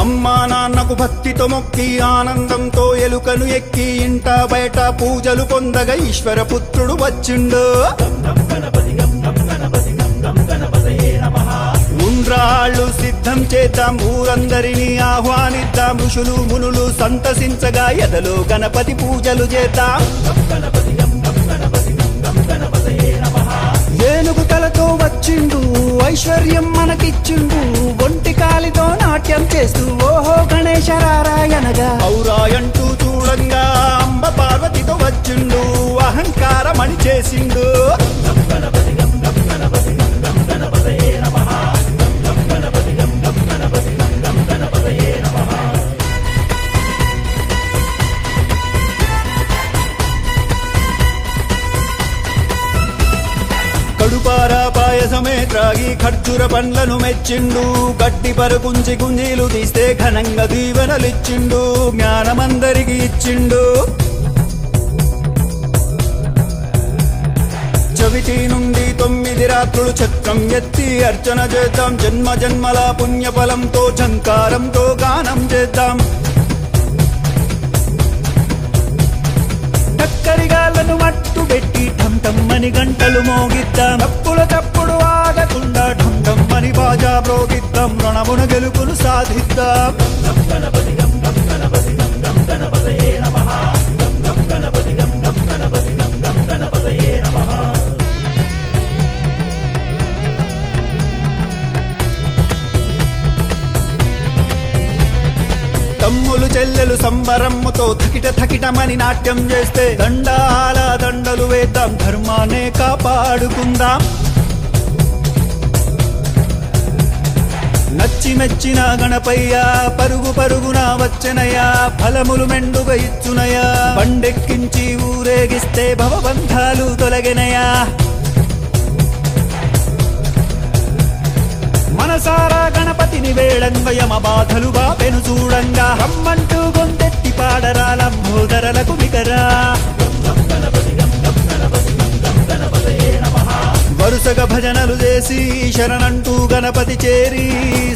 అమ్మా నాన్నకు భక్తితో మొక్కి ఆనందంతో ఎలుకను ఎక్కి ఇంట బయట పూజలు పొందగా ఈశ్వర పుత్రుడు వచ్చిండు. ఉండ్రాళ్ళు సిద్ధం చేద్దాం, ఊరందరినీ ఆహ్వానిద్దాం, ఋషులు మునులు సంతసించగా ఎదలో గణపతి పూజలు చేద్దాం. ఏనుగు తలతో వచ్చిండు, ఐశ్వర్యం మనకిచ్చిండు, ఒంటి కాలితో నాట్యం చేస్తూ ఓహో గణేశ రారాయణగా ఔరాయంటూ చూడంగా అంబ పార్వతితో వచ్చిండు, అహంకారమణి చేసిండు. కడుపారా పాయసమే త్రాగి ఖర్జూర పండ్లను మెచ్చిండు, గట్టి పరుగుంచి గుంజీలు తీస్తే ఘనంగా దీవెనలిచ్చిండు, జ్ఞానమందరికి ఇచ్చిండు. చవితి నుండి 9 రాత్రులు చక్రం ఎత్తి అర్చన చేద్దాం, జన్మ జన్మల పుణ్యఫలంతో ఝంకారంతో గానం చేద్దాం. టక్కరిగాళ్లను మట్టు పెట్టి ఠమ్ ఠమ్ అని గంటలు మోగిద్దాం, తప్పుల తప్పుడు ఆగకుండా ఠమ్ ఠమ్ అని బాజా ప్రోగిద్దాం, రణమున గెలుపును సాధిద్దాం. తమ్ములు చెల్లెలు సంబరమ్ముతో థకిట థకిటమని నాట్యం చేస్తే దండాల దండలు వేద్దాం, ధర్మాన్నే కాపాడుకుందాం. నచ్చి మెచ్చిన గణపయ్య పరుగు పరుగున వచ్చెనయ్యా, ఫలములు మెండుగా ఇచ్చునయా, బండెక్కించి ఊరేగిస్తే భవబంధాలు తొలగినయా. మనసారా గణపతిని వేళంగా యమ బాధలు బాపెను చూడంగా, రమ్మంటూ గొంతెత్తి పాడరా లంబోదరలకు మిగరా. వరుసగా భజనలు చేసి శరణంటూ గణపతి చేరి,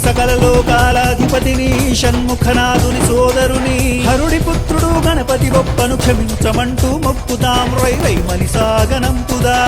సకల లోకాలాధిపతిని షణ్ముఖనాథుని సోదరుని హరుడి పుత్రుడు గణపతి గొప్పను క్షమించమంటూ మొక్కుతాం, రై రై మని సాగనంపుదా.